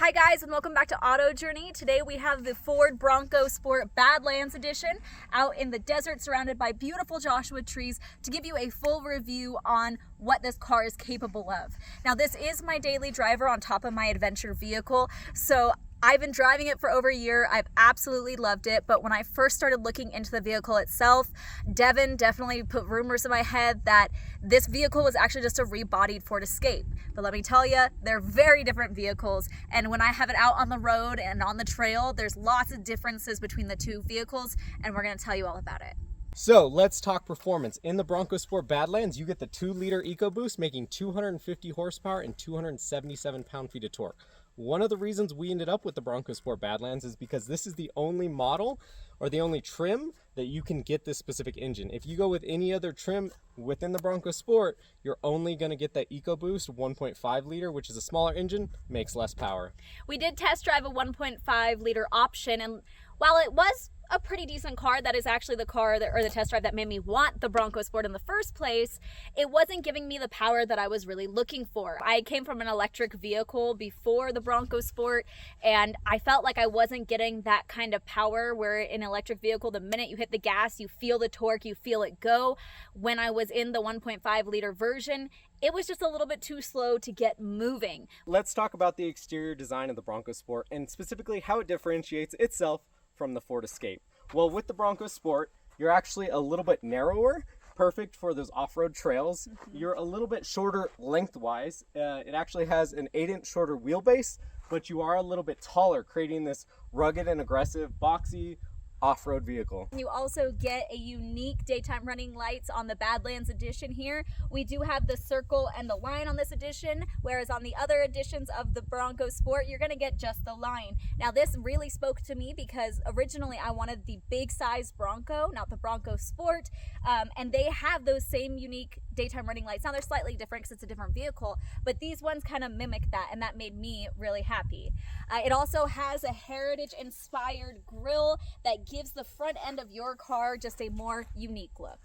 Hi guys, and welcome back to Auto Journey. Today we have the Ford Bronco Sport Badlands edition out in the desert surrounded by beautiful Joshua trees to give you a full review on what this car is capable of. Now this is my daily driver on top of my adventure vehicle, so I've been driving it for over a year. I've absolutely loved it, but when I first started looking into the vehicle itself, Devin definitely put rumors in my head that this vehicle was actually just a rebodied Ford Escape. But let me tell you, they're very different vehicles, and when I have it out on the road and on the trail, there's lots of differences between the two vehicles, and we're going to tell you all about it. So let's talk performance. In the Bronco Sport Badlands, you get the 2-liter EcoBoost making 250 horsepower and 277 pound-feet of torque. One of the reasons we ended up with the Bronco Sport Badlands is because this is the only model or the only trim that you can get this specific engine. If you go with any other trim within the Bronco Sport, you're only going to get that EcoBoost 1.5 liter, which is a smaller engine, makes less power. We did test drive a 1.5 liter option, and while it was a pretty decent car, that is actually the car that, or the test drive that made me want the Bronco Sport in the first place, it wasn't giving me the power that I was really looking for. I came from an electric vehicle before the Bronco Sport, and I felt like I wasn't getting that kind of power where in an electric vehicle, the minute you hit the gas, you feel the torque, you feel it go. When I was in the 1.5 liter version, it was just a little bit too slow to get moving. Let's talk about the exterior design of the Bronco Sport and specifically how it differentiates itself from the Ford Escape. Well, with the Bronco Sport, you're actually a little bit narrower, perfect for those off-road trails. You're a little bit shorter lengthwise. It actually has an 8-inch shorter wheelbase, but you are a little bit taller, creating this rugged and aggressive, boxy off-road vehicle. You also get a unique daytime running lights on the Badlands edition here. We do have the circle and the line on this edition, whereas on the other editions of the Bronco Sport, you're gonna get just the line. Now this really spoke to me because originally I wanted the big size Bronco, not the Bronco Sport, and they have those same unique daytime running lights. Now they're slightly different because it's a different vehicle, but these ones kind of mimic that, and that made me really happy. It also has a heritage inspired grille that gives the front end of your car just a more unique look.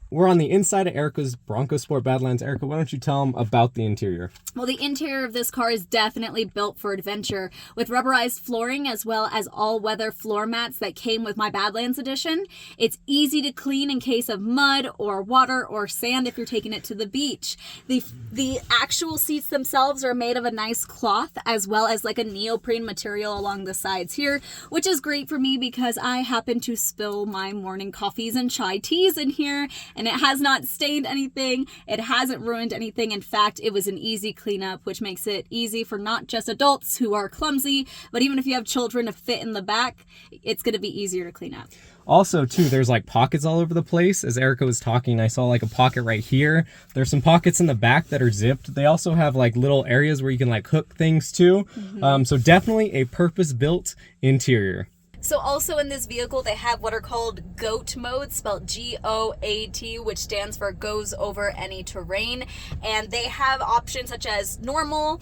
We're on the inside of Erica's Bronco Sport Badlands. Erica, why don't you tell them about the interior? Well, the interior of this car is definitely built for adventure, with rubberized flooring as well as all-weather floor mats that came with my Badlands edition. It's easy to clean in case of mud or water or sand if you're taking it to the beach. The actual seats themselves are made of a nice cloth as well as like a neoprene material along the sides here, which is great for me because I happen to spill my morning coffees and chai teas in here, and it has not stained anything. It hasn't ruined anything. In fact, it was an easy cleanup, which makes it easy for not just adults who are clumsy, but even if you have children to fit in the back, it's going to be easier to clean up. Also, too, there's like pockets all over the place. As Erica was talking, I saw like a pocket right here. There's some pockets in the back that are zipped. They also have like little areas where you can like hook things to. So definitely a purpose-built interior. So also in this vehicle, they have what are called GOAT modes, spelled G-O-A-T, which stands for goes over any terrain. And they have options such as normal,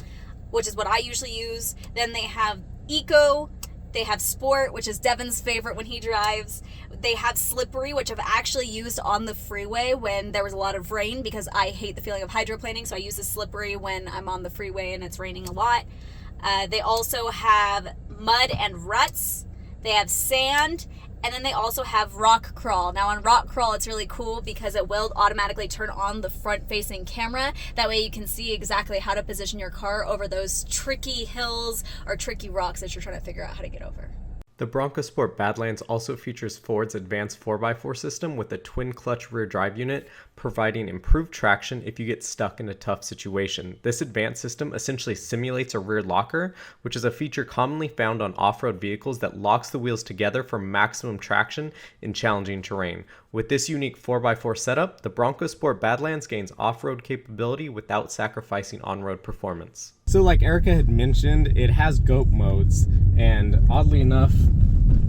which is what I usually use. Then they have eco, they have sport, which is Devin's favorite when he drives. They have slippery, which I've actually used on the freeway when there was a lot of rain because I hate the feeling of hydroplaning. So I use the slippery when I'm on the freeway and it's raining a lot. They also have mud and ruts. They have sand, and then they also have rock crawl. Now on rock crawl, it's really cool because it will automatically turn on the front-facing camera. That way you can see exactly how to position your car over those tricky hills or tricky rocks that you're trying to figure out how to get over. The Bronco Sport Badlands also features Ford's advanced 4x4 system with a twin-clutch rear drive unit, providing improved traction if you get stuck in a tough situation. This advanced system essentially simulates a rear locker, which is a feature commonly found on off-road vehicles that locks the wheels together for maximum traction in challenging terrain. With this unique 4x4 setup, the Bronco Sport Badlands gains off-road capability without sacrificing on-road performance. So like Erica had mentioned, it has GOAT modes, and oddly enough,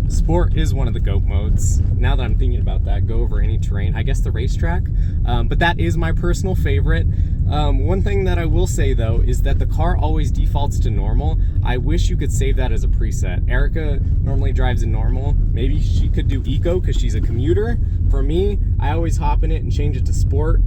Sport is one of the GOAT modes. Now that I'm thinking about that, go over any terrain, I guess the racetrack, but that is my personal favorite. One thing that I will say though is that the car always defaults to normal. I wish you could save that as a preset. Erica normally drives in normal. Maybe she could do eco because she's a commuter. For me, I always hop in it and change it to sport.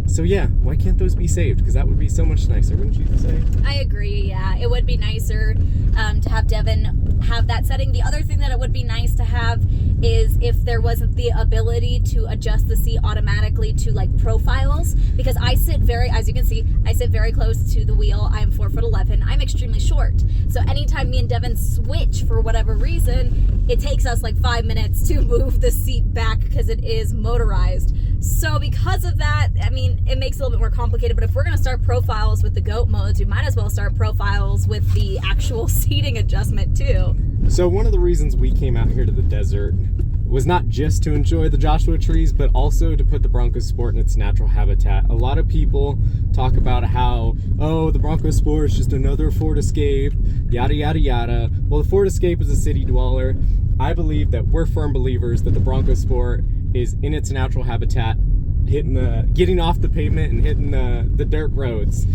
So yeah, why can't those be saved? Because that would be so much nicer, wouldn't you say? I agree, yeah. It would be nicer to have Devin have that setting. The other thing that it would be nice to have is if there wasn't the ability to adjust the seat automatically to like profiles, because I sit very, as you can see, I sit very close to the wheel. I'm 4'11". I'm extremely short. So anytime me and Devin switch for whatever reason, it takes us like 5 minutes to move the seat back because it is motorized. So because of that, I mean, it makes it a little bit more complicated, but if we're going to start profiles with the GOAT modes, we might as well start profiles with the actual seating adjustment too. So one of the reasons we came out here to the desert was not just to enjoy the Joshua trees, but also to put the Bronco Sport in its natural habitat. A lot of people talk about how, oh, the Bronco Sport is just another Ford Escape, yada, yada, yada. Well, the Ford Escape is a city dweller. I believe that we're firm believers that the Bronco Sport is in its natural habitat, getting off the pavement and hitting the dirt roads.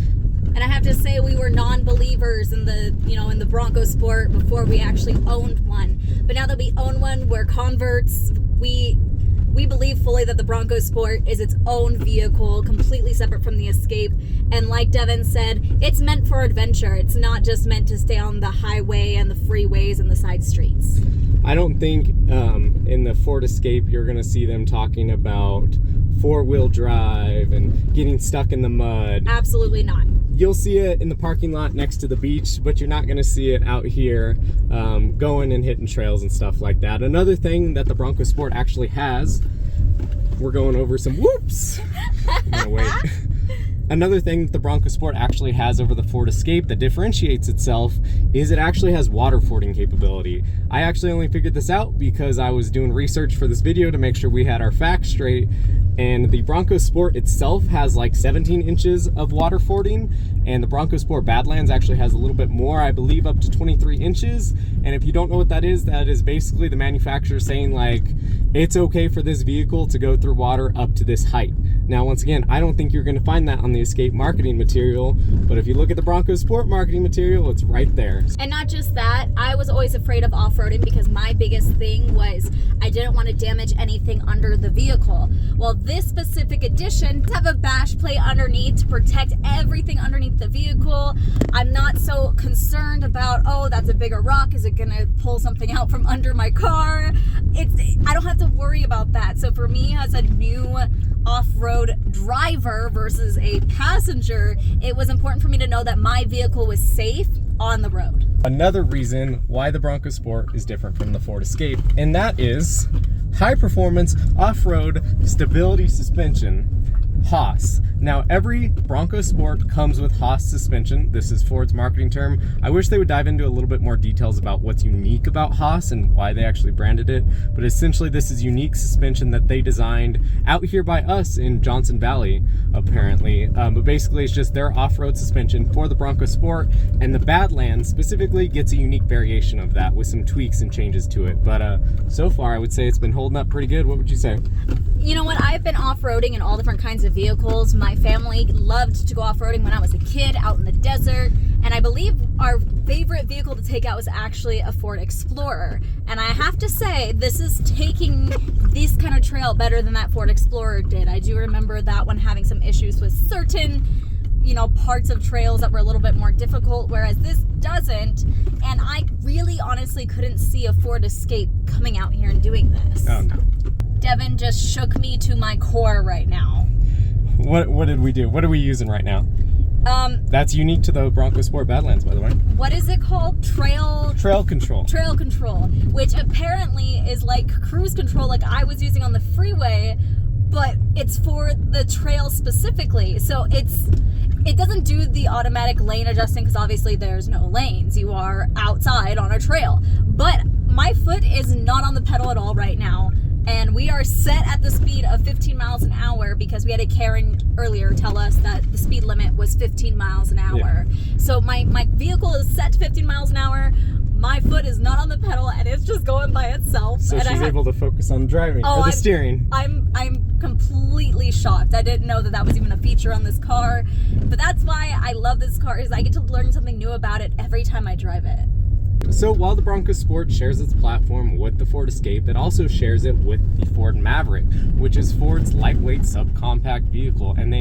And I have to say, we were non-believers in the Bronco Sport before we actually owned one. But now that we own one, we're converts. We believe fully that the Bronco Sport is its own vehicle, completely separate from the Escape. And like Devin said, it's meant for adventure. It's not just meant to stay on the highway and the freeways and the side streets. I don't think in the Ford Escape you're going to see them talking about four-wheel drive and getting stuck in the mud. Absolutely not. You'll see it in the parking lot next to the beach, but you're not going to see it out here going and hitting trails and stuff like that. Another thing that the Bronco Sport actually has, we're going over some whoops. No, wait. Another thing that the Bronco Sport actually has over the Ford Escape that differentiates itself is it actually has water fording capability. I actually only figured this out because I was doing research for this video to make sure we had our facts straight, and the Bronco Sport itself has like 17 inches of water fording, and the Bronco Sport Badlands actually has a little bit more, I believe up to 23 inches. And if you don't know what that is basically the manufacturer saying like, it's okay for this vehicle to go through water up to this height. Now, once again, I don't think you're going to find that on the Escape marketing material, but if you look at the Bronco Sport marketing material, it's right there. And not just that, I was always afraid of off-roading because my biggest thing was I didn't want to damage anything under the vehicle. Well, this specific edition does have a bash plate underneath to protect everything underneath the vehicle. I'm not so concerned about, oh, that's a bigger rock. Is it going to pull something out from under my car? I don't have to worry about that. So for me, as a new off-road driver versus a passenger, it was important for me to know that my vehicle was safe on the road. Another reason why the Bronco Sport is different from the Ford Escape, and that is high performance off-road stability suspension, Haas. Now, every Bronco Sport comes with Haas suspension. This is Ford's marketing term. I wish they would dive into a little bit more details about what's unique about Haas and why they actually branded it. But essentially, this is unique suspension that they designed out here by us in Johnson Valley, apparently. But basically, it's just their off-road suspension for the Bronco Sport, and the Badlands specifically gets a unique variation of that with some tweaks and changes to it. But so far, I would say it's been holding up pretty good. What would you say? You know what? I've been off-roading in all different kinds of vehicles. My family loved to go off-roading when I was a kid out in the desert, and I believe our favorite vehicle to take out was actually a Ford Explorer. And I have to say, this is taking this kind of trail better than that Ford Explorer did. I do remember that one having some issues with certain, parts of trails that were a little bit more difficult, whereas this doesn't. And I really honestly couldn't see a Ford Escape coming out here and doing this. Oh, no. Devin just shook me to my core right now. What did we do? What are we using right now? That's unique to the Bronco Sport Badlands, by the way. What is it called? Trail control. Trail control, which apparently is like cruise control like I was using on the freeway, but it's for the trail specifically. So it doesn't do the automatic lane adjusting because obviously there's no lanes. You are outside on a trail. But my foot is not on the pedal at all right now. And we are set at the speed of 15 miles an hour because we had a Karen earlier tell us that the speed limit was 15 miles an hour. Yeah. So my vehicle is set to 15 miles an hour. My foot is not on the pedal and it's just going by itself. So and she's able to focus on driving or the steering. I'm completely shocked. I didn't know that was even a feature on this car. But that's why I love this car, is I get to learn something new about it every time I drive it. So while the Bronco Sport shares its platform with the Ford Escape, it also shares it with the Ford Maverick, which is Ford's lightweight subcompact vehicle. And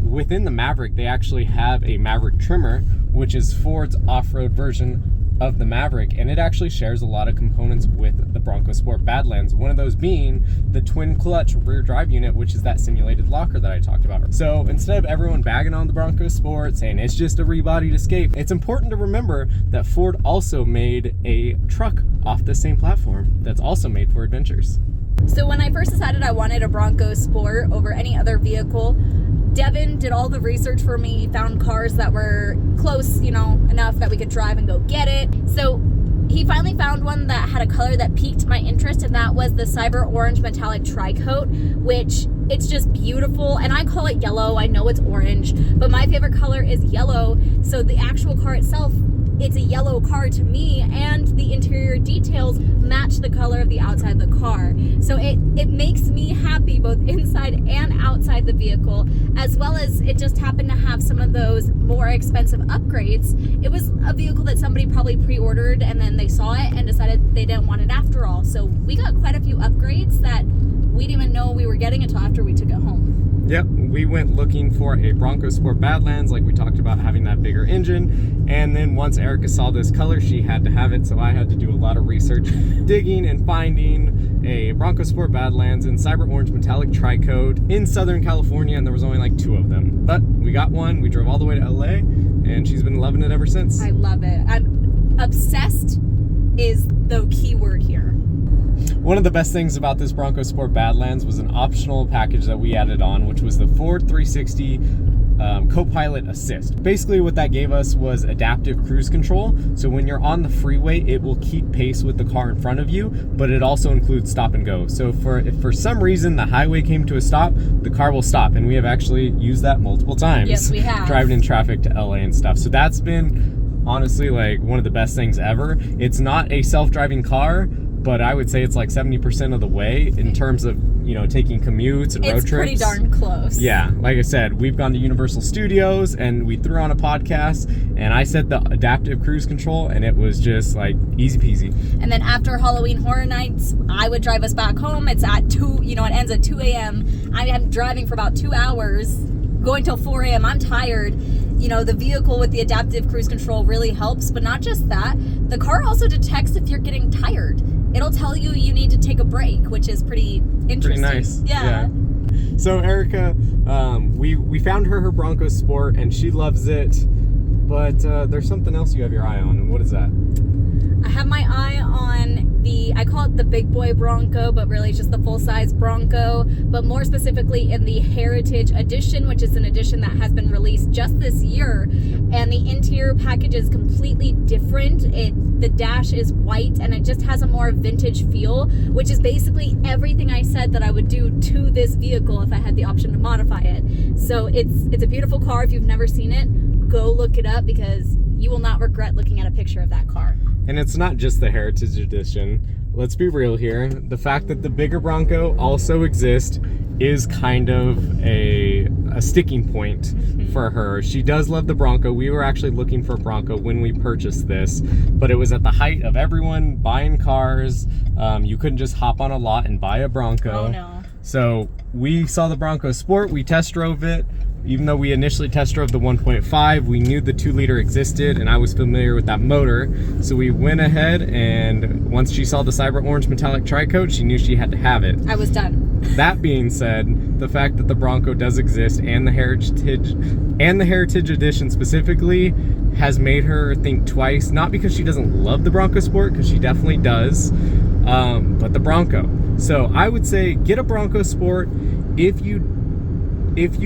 within the Maverick, they actually have a Maverick trimmer, which is Ford's off-road version of the Maverick, and it actually shares a lot of components with the Bronco Sport Badlands, one of those being the twin clutch rear drive unit, which is that simulated locker that I talked about. So instead of everyone bagging on the Bronco Sport saying it's just a rebodied Escape, it's important to remember that Ford also made a truck off the same platform that's also made for adventures. So when I first decided I wanted a Bronco Sport over any other vehicle, Devin did all the research for me, found cars that were close, enough that we could drive and go get it. So he finally found one that had a color that piqued my interest, and that was the Cyber Orange Metallic Tri-Coat, which it's just beautiful. And I call it yellow. I know it's orange, but my favorite color is yellow. So the actual car itself, it's a yellow car to me, and the interior details match the color of the outside of the car. So it makes me happy both inside and outside the vehicle, as well as it just happened to have some of those more expensive upgrades. It was a vehicle that somebody probably pre-ordered and then they saw it and decided they didn't want it after all. So we got quite a few upgrades that we didn't even know we were getting until after we took it home. Yep, we went looking for a Bronco Sport Badlands, like we talked about, having that bigger engine. And then once Erica saw this color, she had to have it. So I had to do a lot of research, digging and finding a Bronco Sport Badlands in Cyber Orange Metallic Tri-Coat in Southern California. And there was only like 2 of them. But we got one. We drove all the way to LA, and she's been loving it ever since. I love it. I'm obsessed is the key word here. One of the best things about this Bronco Sport Badlands was an optional package that we added on, which was the Ford 360 Co-Pilot Assist. Basically what that gave us was adaptive cruise control. So when you're on the freeway, it will keep pace with the car in front of you, but it also includes stop and go. So if for some reason the highway came to a stop, the car will stop. And we have actually used that multiple times. Yes, we have. Driving in traffic to LA and stuff. So that's been honestly like one of the best things ever. It's not a self-driving car, but I would say it's like 70% of the way in terms of, taking commutes and road trips. It's pretty darn close. Yeah, like I said, we've gone to Universal Studios and we threw on a podcast, and I set the adaptive cruise control, and it was just like easy peasy. And then after Halloween Horror Nights, I would drive us back home. It's at 2, it ends at 2 a.m. I am driving for about 2 hours, going till 4 a.m. I'm tired. The vehicle with the adaptive cruise control really helps, but not just that. The car also detects if you're getting tired. It'll tell you need to take a break, which is pretty interesting. Pretty nice. Yeah. So Erica, we found her Bronco Sport, and she loves it, but there's something else you have your eye on, and what is that? I have my eye on I call it the big boy Bronco, but really it's just the full-size Bronco, but more specifically in the Heritage Edition, which is an edition that has been released just this year, and the interior package is completely different. The dash is white, and it just has a more vintage feel, which is basically everything I said that I would do to this vehicle if I had the option to modify it. So it's a beautiful car. If you've never seen it, go look it up, because you will not regret looking at a picture of that car. And it's not just the Heritage Edition. Let's be real here. The fact that the bigger Bronco also exists is kind of a sticking point for her. She does love the Bronco. We were actually looking for a Bronco when we purchased this, but it was at the height of everyone buying cars. You couldn't just hop on a lot and buy a Bronco. Oh no. So we saw the Bronco Sport, we test drove it. Even though we initially test drove the 1.5, we knew the 2-liter existed, and I was familiar with that motor. So we went ahead, and once she saw the Cyber Orange Metallic Tri-Coat, she knew she had to have it. I was done. That being said, the fact that the Bronco does exist, and the Heritage Edition specifically, has made her think twice. Not because she doesn't love the Bronco Sport, because she definitely does, but the Bronco. So I would say get a Bronco Sport if you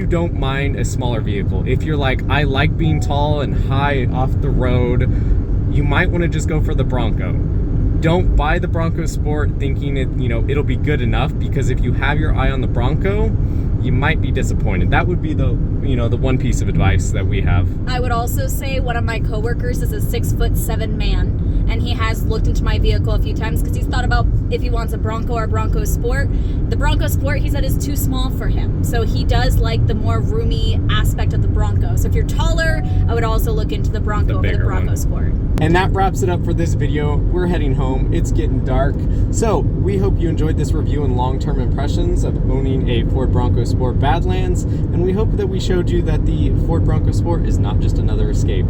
don't mind a smaller vehicle. If you're like, I like being tall and high off the road, you might want to just go for the Bronco. Don't buy the Bronco Sport thinking it'll be good enough, because if you have your eye on the Bronco, you might be disappointed. That would be the one piece of advice that we have. I would also say one of my coworkers is a 6'7" man, and he has looked into my vehicle a few times because he's thought about if he wants a Bronco or a Bronco Sport. The Bronco Sport, he said, is too small for him. So he does like the more roomy aspect of the Bronco. So if you're taller, I would also look into the Bronco over the Bronco Sport. And And that wraps it up for this video. We're heading home. It's getting dark. So we hope you enjoyed this review and long-term impressions of owning a Ford Bronco Sport Badlands. And we hope that we showed you that the Ford Bronco Sport is not just another Escape.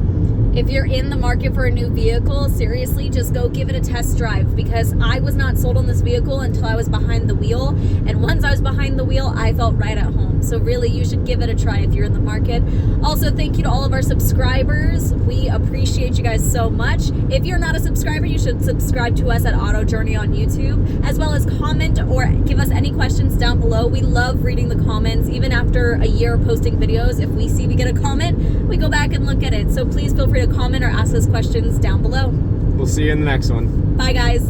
If you're in the market for a new vehicle, seriously, just go give it a test drive, because I was not sold on this vehicle until I was behind the wheel. And once I was behind the wheel, I felt right at home. So really, you should give it a try if you're in the market. Also, thank you to all of our subscribers. We appreciate you guys so much. If you're not a subscriber, you should subscribe to us at Auto Journey on YouTube, as well as comment or give us any questions down below. We love reading the comments. Even after a year of posting videos, if we see we get a comment, we go back and look at it. So please feel free to comment or ask us questions down below. We'll see you in the next one. Bye, guys.